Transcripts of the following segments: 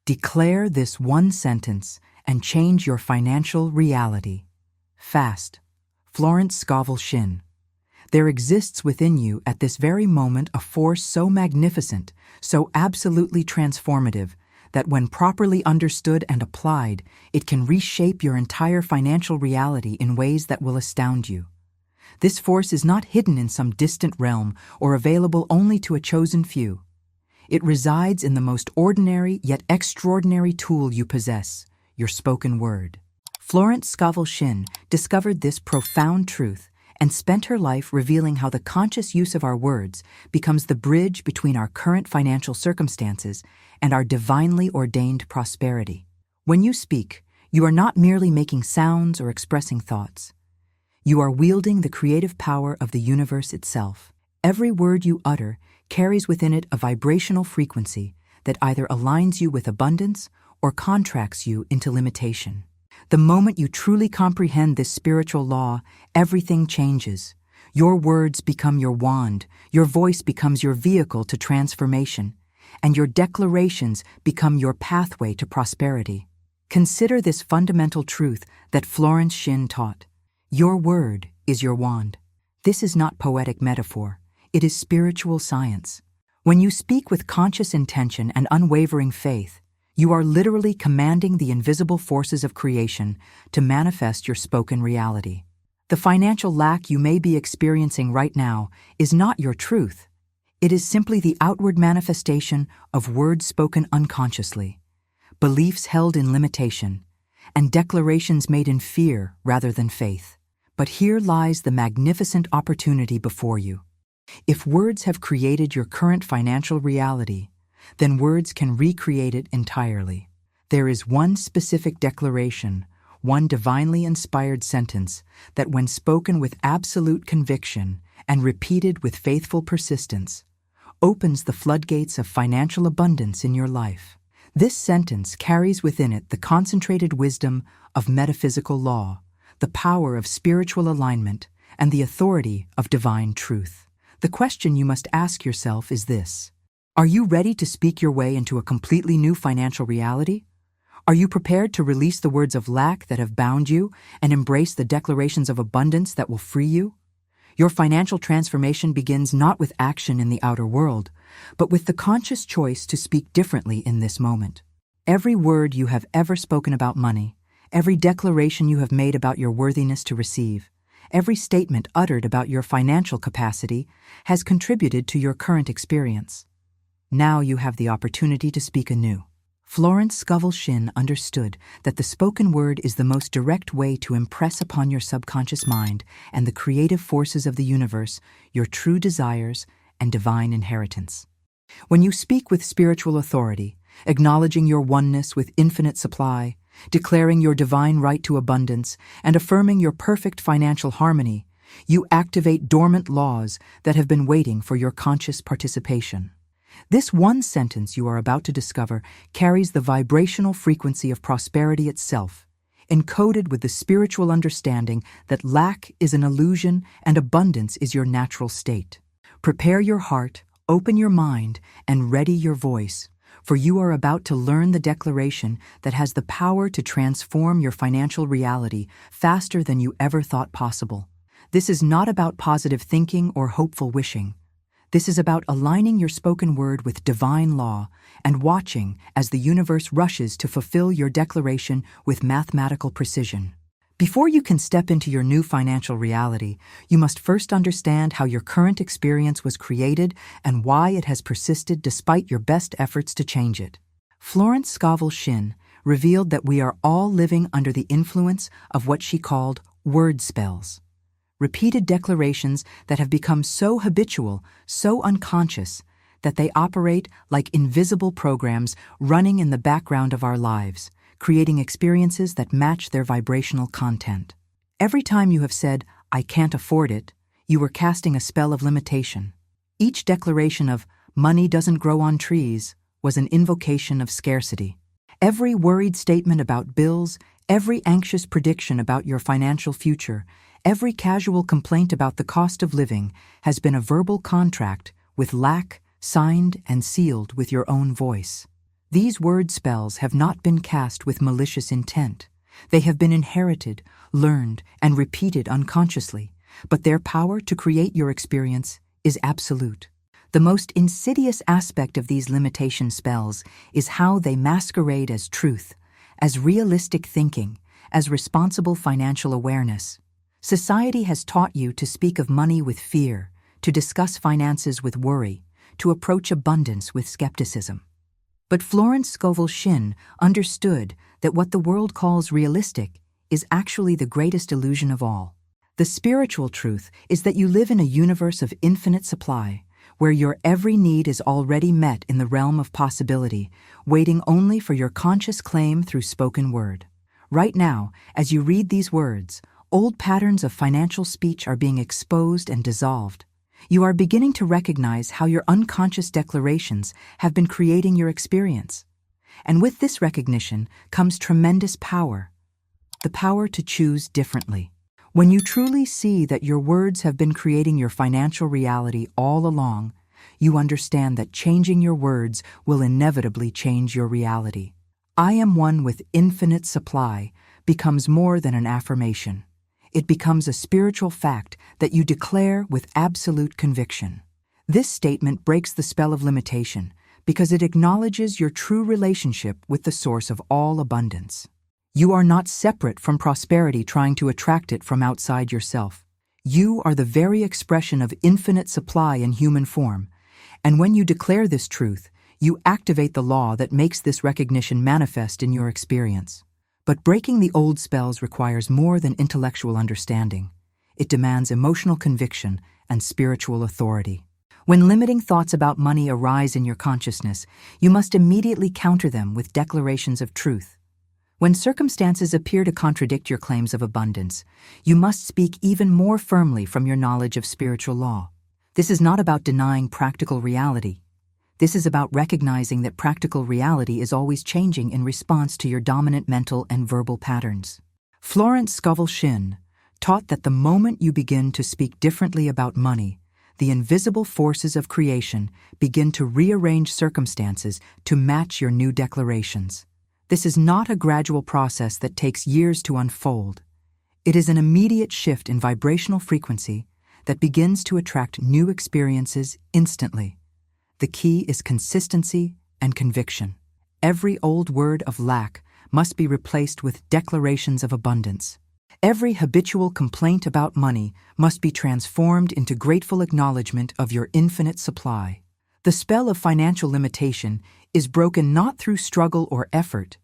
Declare this one sentence and change your financial reality. Fast. Florence Scovel Shinn. There exists within you at this very moment a force so magnificent, so absolutely transformative, that when properly understood and applied, it can reshape your entire financial reality in ways that will astound you. This force is not hidden in some distant realm or available only to a chosen few. It resides in the most ordinary yet extraordinary tool you possess, your spoken word. Florence Scovel Shinn discovered this profound truth and spent her life revealing how the conscious use of our words becomes the bridge between our current financial circumstances and our divinely ordained prosperity. When you speak, you are not merely making sounds or expressing thoughts. You are wielding the creative power of the universe itself. Every word you utter carries within it a vibrational frequency that either aligns you with abundance or contracts you into limitation. The moment you truly comprehend this spiritual law, everything changes. Your words become your wand, your voice becomes your vehicle to transformation, and your declarations become your pathway to prosperity. Consider this fundamental truth that Florence Shinn taught. Your word is your wand. This is not poetic metaphor. It is spiritual science. When you speak with conscious intention and unwavering faith, you are literally commanding the invisible forces of creation to manifest your spoken reality. The financial lack you may be experiencing right now is not your truth. It is simply the outward manifestation of words spoken unconsciously, beliefs held in limitation, and declarations made in fear rather than faith. But here lies the magnificent opportunity before you. If words have created your current financial reality, then words can recreate it entirely. There is one specific declaration, one divinely inspired sentence that when spoken with absolute conviction and repeated with faithful persistence, opens the floodgates of financial abundance in your life. This sentence carries within it the concentrated wisdom of metaphysical law, the power of spiritual alignment, and the authority of divine truth. The question you must ask yourself is this: are you ready to speak your way into a completely new financial reality? Are you prepared to release the words of lack that have bound you and embrace the declarations of abundance that will free you? Your financial transformation begins not with action in the outer world, but with the conscious choice to speak differently in this moment. Every word you have ever spoken about money, every declaration you have made about your worthiness to receive, every statement uttered about your financial capacity has contributed to your current experience. Now you have the opportunity to speak anew. Florence Scovel Shinn understood that the spoken word is the most direct way to impress upon your subconscious mind and the creative forces of the universe your true desires and divine inheritance. When you speak with spiritual authority, acknowledging your oneness with infinite supply, declaring your divine right to abundance, and affirming your perfect financial harmony, you activate dormant laws that have been waiting for your conscious participation. This one sentence you are about to discover carries the vibrational frequency of prosperity itself, encoded with the spiritual understanding that lack is an illusion and abundance is your natural state. Prepare your heart, open your mind, and ready your voice, for you are about to learn the declaration that has the power to transform your financial reality faster than you ever thought possible. This is not about positive thinking or hopeful wishing. This is about aligning your spoken word with divine law and watching as the universe rushes to fulfill your declaration with mathematical precision. Before you can step into your new financial reality, you must first understand how your current experience was created and why it has persisted despite your best efforts to change it. Florence Scovel Shinn revealed that we are all living under the influence of what she called word spells. Repeated declarations that have become so habitual, so unconscious, that they operate like invisible programs running in the background of our lives, creating experiences that match their vibrational content. Every time you have said, "I can't afford it," you are casting a spell of limitation. Each declaration of, "money doesn't grow on trees," was an invocation of scarcity. Every worried statement about bills, every anxious prediction about your financial future, every casual complaint about the cost of living has been a verbal contract with lack, signed and sealed with your own voice. These word spells have not been cast with malicious intent. They have been inherited, learned, and repeated unconsciously, but their power to create your experience is absolute. The most insidious aspect of these limitation spells is how they masquerade as truth, as realistic thinking, as responsible financial awareness. Society has taught you to speak of money with fear, to discuss finances with worry, to approach abundance with skepticism. But Florence Scovel Shinn understood that what the world calls realistic is actually the greatest illusion of all. The spiritual truth is that you live in a universe of infinite supply, where your every need is already met in the realm of possibility, waiting only for your conscious claim through spoken word. Right now, as you read these words, old patterns of financial speech are being exposed and dissolved. You are beginning to recognize how your unconscious declarations have been creating your experience. And with this recognition comes tremendous power, the power to choose differently. When you truly see that your words have been creating your financial reality all along, you understand that changing your words will inevitably change your reality. "I am one with infinite supply" becomes more than an affirmation. It becomes a spiritual fact that you declare with absolute conviction. This statement breaks the spell of limitation because it acknowledges your true relationship with the source of all abundance. You are not separate from prosperity trying to attract it from outside yourself. You are the very expression of infinite supply in human form, and when you declare this truth, you activate the law that makes this recognition manifest in your experience. But breaking the old spells requires more than intellectual understanding. It demands emotional conviction and spiritual authority. When limiting thoughts about money arise in your consciousness, you must immediately counter them with declarations of truth. When circumstances appear to contradict your claims of abundance, you must speak even more firmly from your knowledge of spiritual law. This is not about denying practical reality. This is about recognizing that practical reality is always changing in response to your dominant mental and verbal patterns. Florence Scovel Shinn taught that the moment you begin to speak differently about money, the invisible forces of creation begin to rearrange circumstances to match your new declarations. This is not a gradual process that takes years to unfold. It is an immediate shift in vibrational frequency that begins to attract new experiences instantly. The key is consistency and conviction. Every old word of lack must be replaced with declarations of abundance. Every habitual complaint about money must be transformed into grateful acknowledgement of your infinite supply. The spell of financial limitation is broken not through struggle or effort,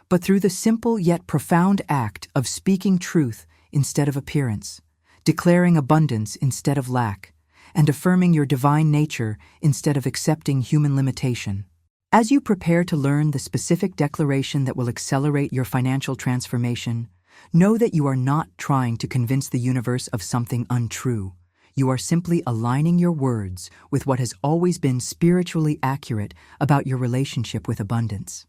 but through the simple yet profound act of speaking truth instead of appearance, declaring abundance instead of lack, and affirming your divine nature instead of accepting human limitation. As you prepare to learn the specific declaration that will accelerate your financial transformation, know that you are not trying to convince the universe of something untrue. You are simply aligning your words with what has always been spiritually accurate about your relationship with abundance.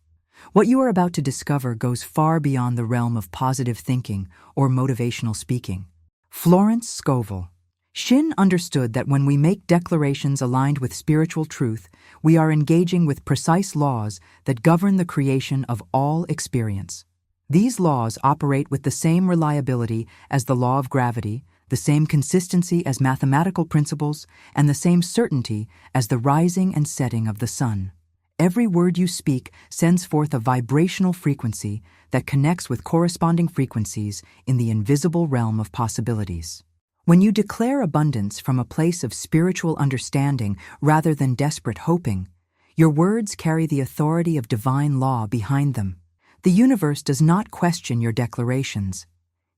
What you are about to discover goes far beyond the realm of positive thinking or motivational speaking. Florence Scovel Shinn understood that when we make declarations aligned with spiritual truth, we are engaging with precise laws that govern the creation of all experience. These laws operate with the same reliability as the law of gravity, the same consistency as mathematical principles, and the same certainty as the rising and setting of the sun. Every word you speak sends forth a vibrational frequency that connects with corresponding frequencies in the invisible realm of possibilities. When you declare abundance from a place of spiritual understanding rather than desperate hoping, your words carry the authority of divine law behind them. The universe does not question your declarations.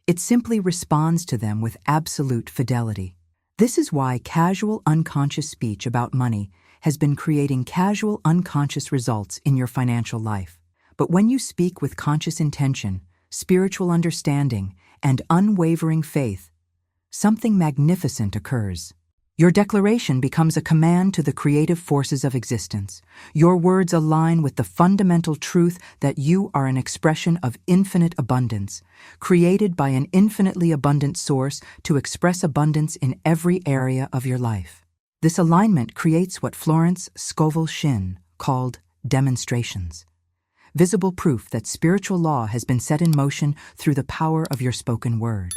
It simply responds to them with absolute fidelity. This is why casual unconscious speech about money has been creating casual unconscious results in your financial life. But when you speak with conscious intention, spiritual understanding, and unwavering faith, something magnificent occurs. Your declaration becomes a command to the creative forces of existence. Your words align with the fundamental truth that you are an expression of infinite abundance, created by an infinitely abundant source to express abundance in every area of your life. This alignment creates what Florence Scovel Shinn called demonstrations. visible proof that spiritual law has been set in motion through the power of your spoken word.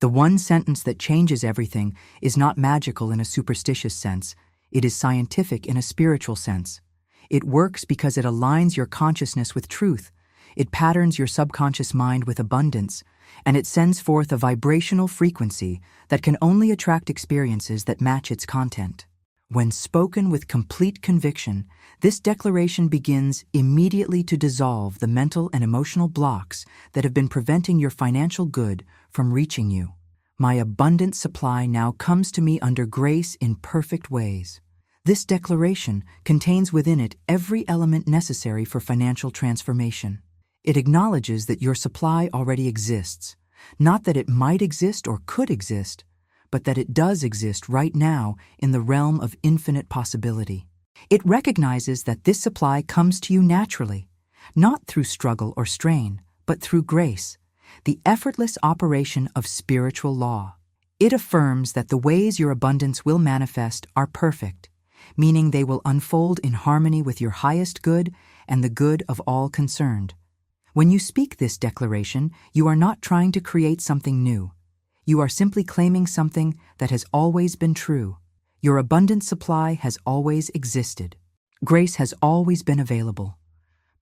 The one sentence that changes everything is not magical in a superstitious sense, it is scientific in a spiritual sense. It works because it aligns your consciousness with truth, it patterns your subconscious mind with abundance, and it sends forth a vibrational frequency that can only attract experiences that match its content. When spoken with complete conviction, this declaration begins immediately to dissolve the mental and emotional blocks that have been preventing your financial good from reaching you. My abundant supply now comes to me under grace in perfect ways. This declaration contains within it every element necessary for financial transformation. It acknowledges that your supply already exists, not that it might exist or could exist, but that it does exist right now in the realm of infinite possibility. It recognizes that this supply comes to you naturally, not through struggle or strain, but through grace, the effortless operation of spiritual law. It affirms that the ways your abundance will manifest are perfect, meaning they will unfold in harmony with your highest good and the good of all concerned. When you speak this declaration, you are not trying to create something new. You are simply claiming something that has always been true. Your abundant supply has always existed. Grace has always been available.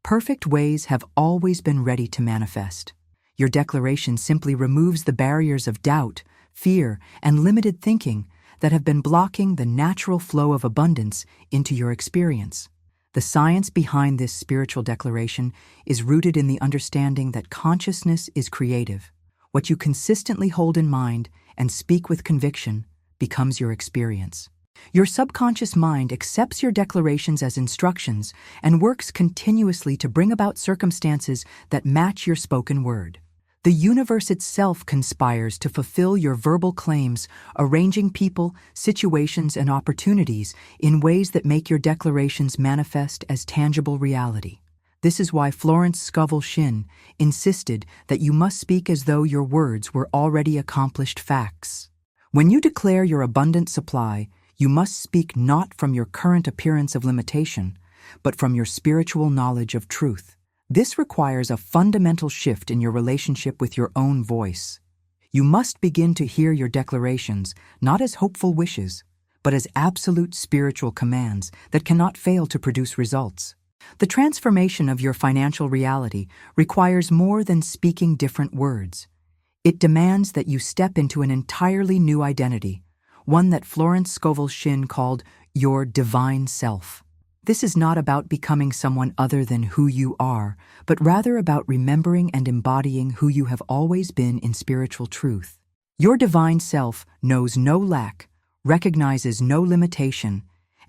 Perfect ways have always been ready to manifest. Your declaration simply removes the barriers of doubt, fear, and limited thinking that have been blocking the natural flow of abundance into your experience. The science behind this spiritual declaration is rooted in the understanding that consciousness is creative. What you consistently hold in mind and speak with conviction becomes your experience. Your subconscious mind accepts your declarations as instructions and works continuously to bring about circumstances that match your spoken word. The universe itself conspires to fulfill your verbal claims, arranging people, situations, and opportunities in ways that make your declarations manifest as tangible reality. This is why Florence Scovel Shinn insisted that you must speak as though your words were already accomplished facts. When you declare your abundant supply, you must speak not from your current appearance of limitation, but from your spiritual knowledge of truth. This requires a fundamental shift in your relationship with your own voice. You must begin to hear your declarations not as hopeful wishes, but as absolute spiritual commands that cannot fail to produce results. The transformation of your financial reality requires more than speaking different words. It demands that you step into an entirely new identity, one that Florence Scovel Shinn called your divine self. This is not about becoming someone other than who you are, but rather about remembering and embodying who you have always been in spiritual truth. Your divine self knows no lack, recognizes no limitation,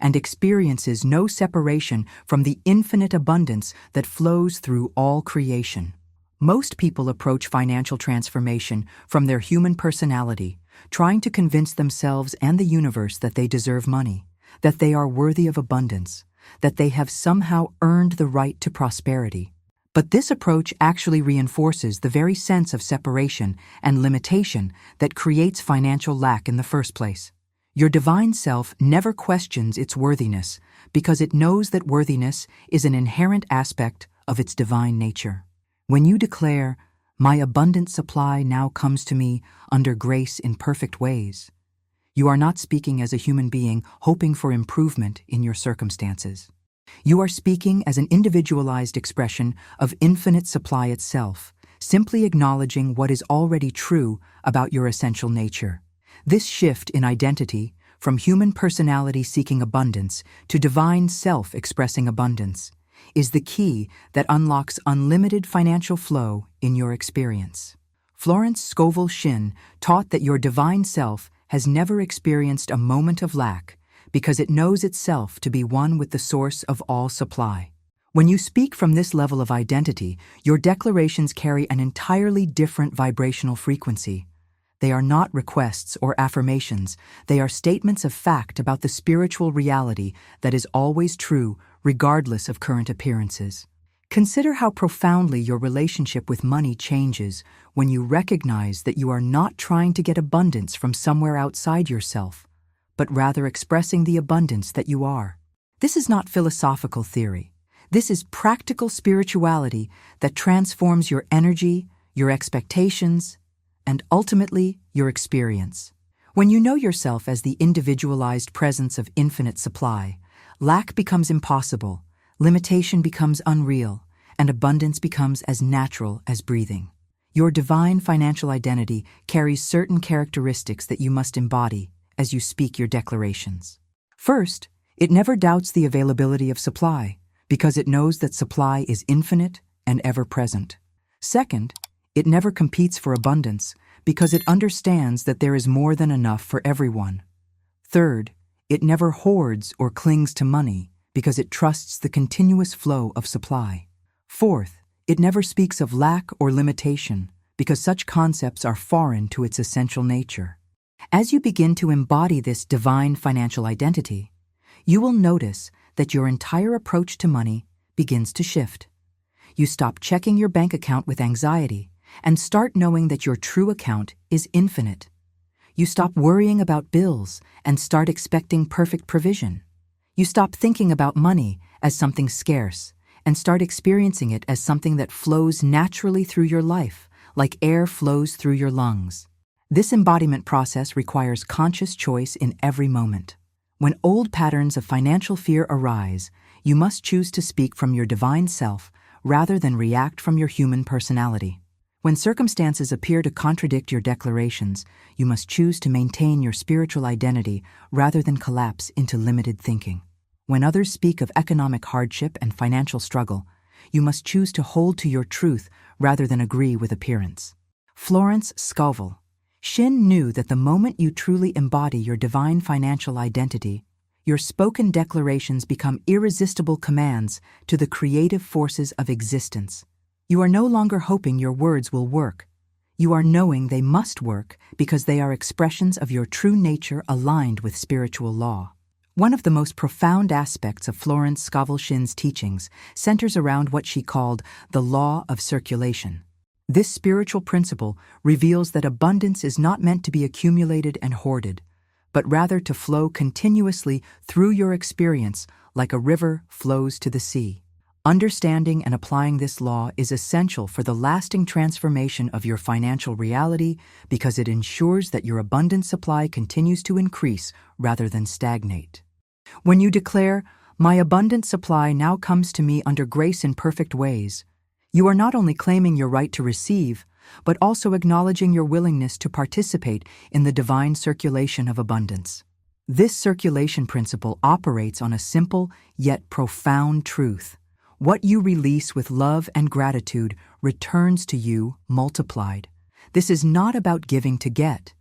and experiences no separation from the infinite abundance that flows through all creation. Most people approach financial transformation from their human personality, trying to convince themselves and the universe that they deserve money, that they are worthy of abundance, that they have somehow earned the right to prosperity. But this approach actually reinforces the very sense of separation and limitation that creates financial lack in the first place. Your divine self never questions its worthiness because it knows that worthiness is an inherent aspect of its divine nature. When you declare, "My abundant supply now comes to me under grace in perfect ways," you are not speaking as a human being hoping for improvement in your circumstances. You are speaking as an individualized expression of infinite supply itself, simply acknowledging what is already true about your essential nature. This shift in identity, from human personality seeking abundance to divine self expressing abundance, is the key that unlocks unlimited financial flow in your experience. Florence Scovel Shinn taught that your divine self has never experienced a moment of lack because it knows itself to be one with the source of all supply. When you speak from this level of identity, your declarations carry an entirely different vibrational frequency. They are not requests or affirmations, they are statements of fact about the spiritual reality that is always true regardless of current appearances. Consider how profoundly your relationship with money changes when you recognize that you are not trying to get abundance from somewhere outside yourself, but rather expressing the abundance that you are. This is not philosophical theory. This is practical spirituality that transforms your energy, your expectations, and ultimately your experience. When you know yourself as the individualized presence of infinite supply, lack becomes impossible, limitation becomes unreal, and abundance becomes as natural as breathing. Your divine financial identity carries certain characteristics that you must embody as you speak your declarations. First, it never doubts the availability of supply, because it knows that supply is infinite and ever-present. Second, it never competes for abundance, because it understands that there is more than enough for everyone. Third, it never hoards or clings to money, because it trusts the continuous flow of supply. Fourth, it never speaks of lack or limitation, because such concepts are foreign to its essential nature. As you begin to embody this divine financial identity, you will notice that your entire approach to money begins to shift. You stop checking your bank account with anxiety and start knowing that your true account is infinite. You stop worrying about bills and start expecting perfect provision. You stop thinking about money as something scarce and start experiencing it as something that flows naturally through your life, like air flows through your lungs. This embodiment process requires conscious choice in every moment. When old patterns of financial fear arise, you must choose to speak from your divine self rather than react from your human personality. When circumstances appear to contradict your declarations, you must choose to maintain your spiritual identity rather than collapse into limited thinking. When others speak of economic hardship and financial struggle, you must choose to hold to your truth rather than agree with appearance. Florence Scovel Shinn knew that the moment you truly embody your divine financial identity, your spoken declarations become irresistible commands to the creative forces of existence. You are no longer hoping your words will work. You are knowing they must work because they are expressions of your true nature aligned with spiritual law. One of the most profound aspects of Florence Scovel Shinn's teachings centers around what she called the law of circulation. This spiritual principle reveals that abundance is not meant to be accumulated and hoarded, but rather to flow continuously through your experience like a river flows to the sea. Understanding and applying this law is essential for the lasting transformation of your financial reality because it ensures that your abundant supply continues to increase rather than stagnate. When you declare, "My abundant supply now comes to me under grace in perfect ways," you are not only claiming your right to receive, but also acknowledging your willingness to participate in the divine circulation of abundance. This circulation principle operates on a simple yet profound truth. What you release with love and gratitude returns to you multiplied. This is not about giving to get.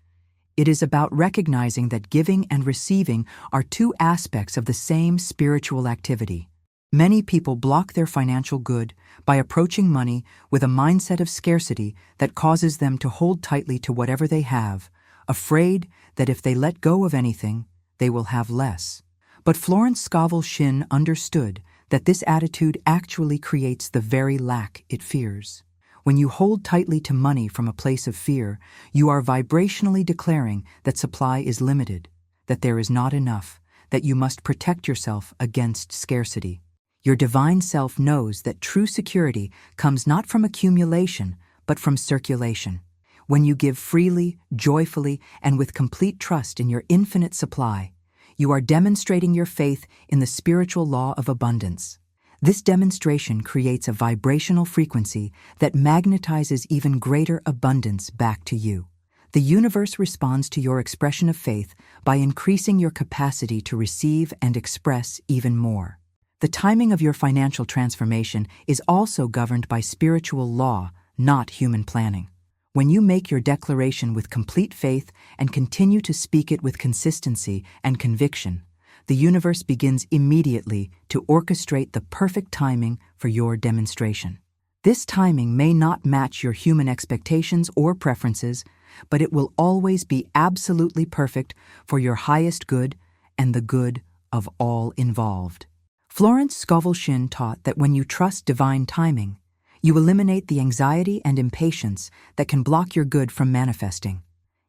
It is about recognizing that giving and receiving are two aspects of the same spiritual activity. Many people block their financial good by approaching money with a mindset of scarcity that causes them to hold tightly to whatever they have, afraid that if they let go of anything, they will have less. But Florence Scovel Shinn understood that this attitude actually creates the very lack it fears. When you hold tightly to money from a place of fear, you are vibrationally declaring that supply is limited, that there is not enough, that you must protect yourself against scarcity. Your divine self knows that true security comes not from accumulation, but from circulation. When you give freely, joyfully, and with complete trust in your infinite supply, you are demonstrating your faith in the spiritual law of abundance. This demonstration creates a vibrational frequency that magnetizes even greater abundance back to you. The universe responds to your expression of faith by increasing your capacity to receive and express even more. The timing of your financial transformation is also governed by spiritual law, not human planning. When you make your declaration with complete faith and continue to speak it with consistency and conviction, the universe begins immediately to orchestrate the perfect timing for your demonstration. This timing may not match your human expectations or preferences, but it will always be absolutely perfect for your highest good and the good of all involved. Florence Scovel Shinn taught that when you trust divine timing, you eliminate the anxiety and impatience that can block your good from manifesting.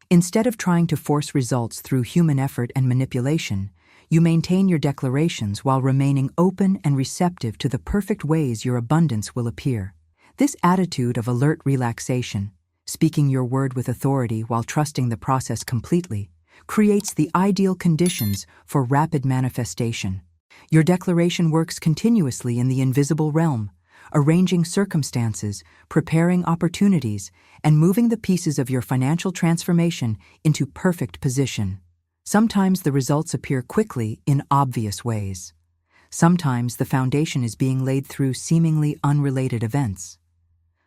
Instead of trying to force results through human effort and manipulation, You maintain your declarations while remaining open and receptive to the perfect ways your abundance will appear. This attitude of alert relaxation, speaking your word with authority while trusting the process completely, creates the ideal conditions for rapid manifestation. Your declaration works continuously in the invisible realm, arranging circumstances, preparing opportunities, and moving the pieces of your financial transformation into perfect position. Sometimes the results appear quickly in obvious ways. Sometimes the foundation is being laid through seemingly unrelated events.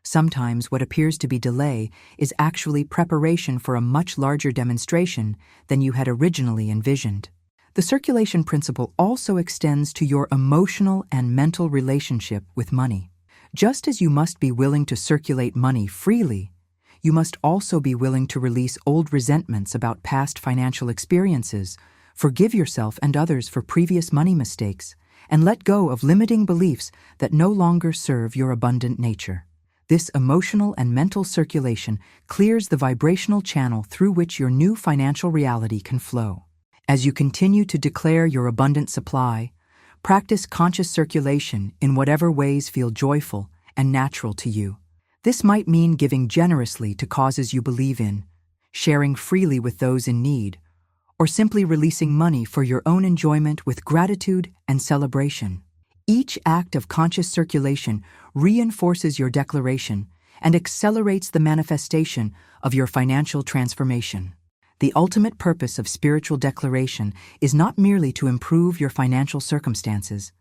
Sometimes what appears to be delay is actually preparation for a much larger demonstration than you had originally envisioned. The circulation principle also extends to your emotional and mental relationship with money. Just as you must be willing to circulate money freely, you must also be willing to release old resentments about past financial experiences, forgive yourself and others for previous money mistakes, and let go of limiting beliefs that no longer serve your abundant nature. This emotional and mental circulation clears the vibrational channel through which your new financial reality can flow. As you continue to declare your abundant supply, practice conscious circulation in whatever ways feel joyful and natural to you. This might mean giving generously to causes you believe in, sharing freely with those in need, or simply releasing money for your own enjoyment with gratitude and celebration. Each act of conscious circulation reinforces your declaration and accelerates the manifestation of your financial transformation. The ultimate purpose of spiritual declaration is not merely to improve your financial circumstances,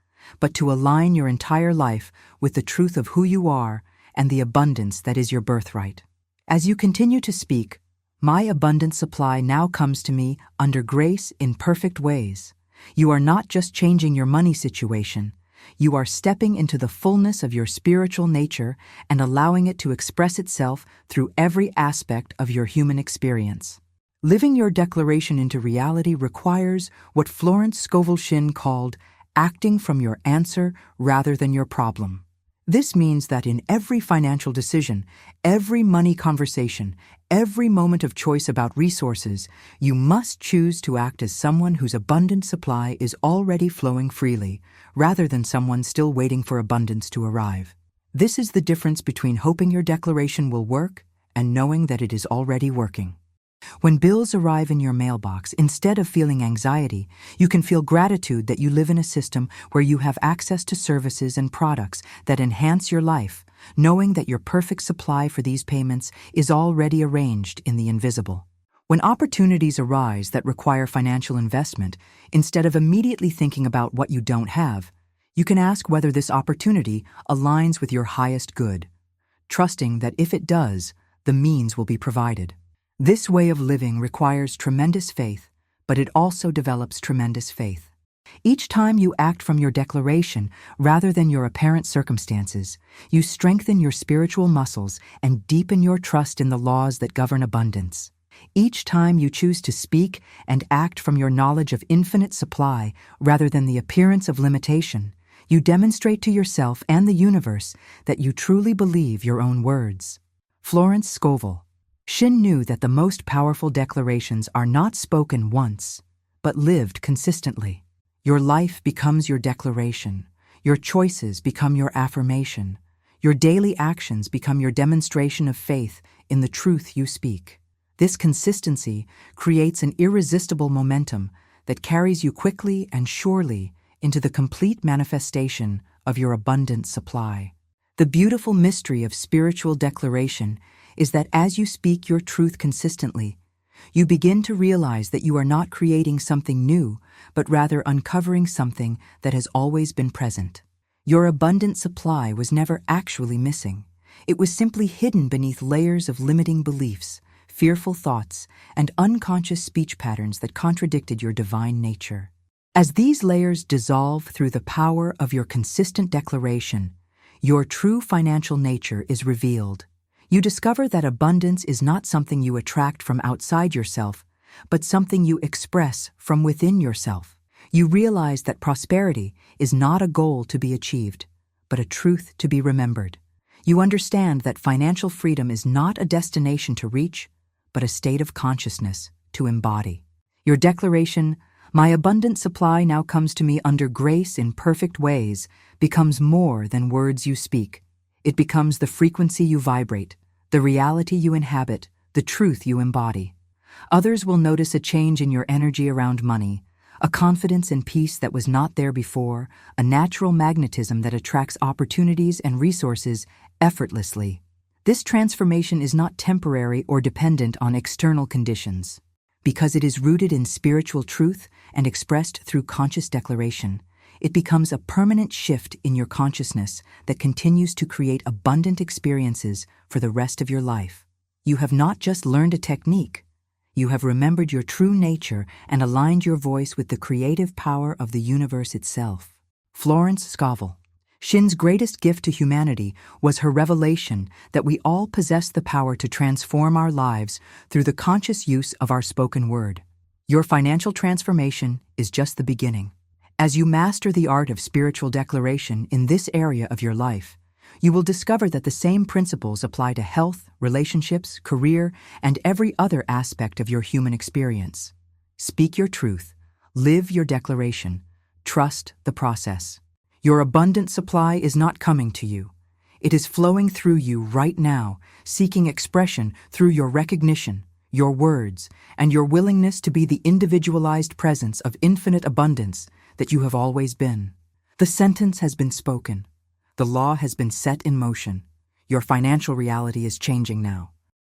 but to align your entire life with the truth of who you are and the abundance that is your birthright. As you continue to speak, "My abundant supply now comes to me under grace in perfect ways," you are not just changing your money situation, you are stepping into the fullness of your spiritual nature and allowing it to express itself through every aspect of your human experience. Living your declaration into reality requires what Florence Scovel Shinn called acting from your answer rather than your problem. This means that in every financial decision, every money conversation, every moment of choice about resources, you must choose to act as someone whose abundant supply is already flowing freely, rather than someone still waiting for abundance to arrive. This is the difference between hoping your declaration will work and knowing that it is already working. When bills arrive in your mailbox, instead of feeling anxiety, you can feel gratitude that you live in a system where you have access to services and products that enhance your life, knowing that your perfect supply for these payments is already arranged in the invisible. When opportunities arise that require financial investment, instead of immediately thinking about what you don't have, you can ask whether this opportunity aligns with your highest good, trusting that if it does, the means will be provided. This way of living requires tremendous faith, but it also develops tremendous faith. Each time you act from your declaration rather than your apparent circumstances, you strengthen your spiritual muscles and deepen your trust in the laws that govern abundance. Each time you choose to speak and act from your knowledge of infinite supply rather than the appearance of limitation, you demonstrate to yourself and the universe that you truly believe your own words. Florence Scovel Shinn knew that the most powerful declarations are not spoken once, but lived consistently. Your life becomes your declaration. Your choices become your affirmation. Your daily actions become your demonstration of faith in the truth you speak. This consistency creates an irresistible momentum that carries you quickly and surely into the complete manifestation of your abundant supply. The beautiful mystery of spiritual declaration is that as you speak your truth consistently, you begin to realize that you are not creating something new, but rather uncovering something that has always been present. Your abundant supply was never actually missing. It was simply hidden beneath layers of limiting beliefs, fearful thoughts, and unconscious speech patterns that contradicted your divine nature. As these layers dissolve through the power of your consistent declaration, your true financial nature is revealed. You discover that abundance is not something you attract from outside yourself, but something you express from within yourself. You realize that prosperity is not a goal to be achieved, but a truth to be remembered. You understand that financial freedom is not a destination to reach, but a state of consciousness to embody. Your declaration, My abundant supply now comes to me under grace in perfect ways, becomes more than words you speak. It becomes the frequency you vibrate, the reality you inhabit, the truth you embody. Others will notice a change in your energy around money, a confidence and peace that was not there before, a natural magnetism that attracts opportunities and resources effortlessly. This transformation is not temporary or dependent on external conditions. Because it is rooted in spiritual truth and expressed through conscious declaration, it becomes a permanent shift in your consciousness that continues to create abundant experiences for the rest of your life. You have not just learned a technique, you have remembered your true nature and aligned your voice with the creative power of the universe itself. Florence Scovel Shinn's greatest gift to humanity was her revelation that we all possess the power to transform our lives through the conscious use of our spoken word. Your financial transformation is just the beginning. As you master the art of spiritual declaration in this area of your life, you will discover that the same principles apply to health, relationships, career, and every other aspect of your human experience. Speak your truth, live your declaration, trust the process. Your abundant supply is not coming to you. It is flowing through you right now, seeking expression through your recognition, your words, and your willingness to be the individualized presence of infinite abundance that you have always been. The sentence has been spoken. The law has been set in motion. Your financial reality is changing now.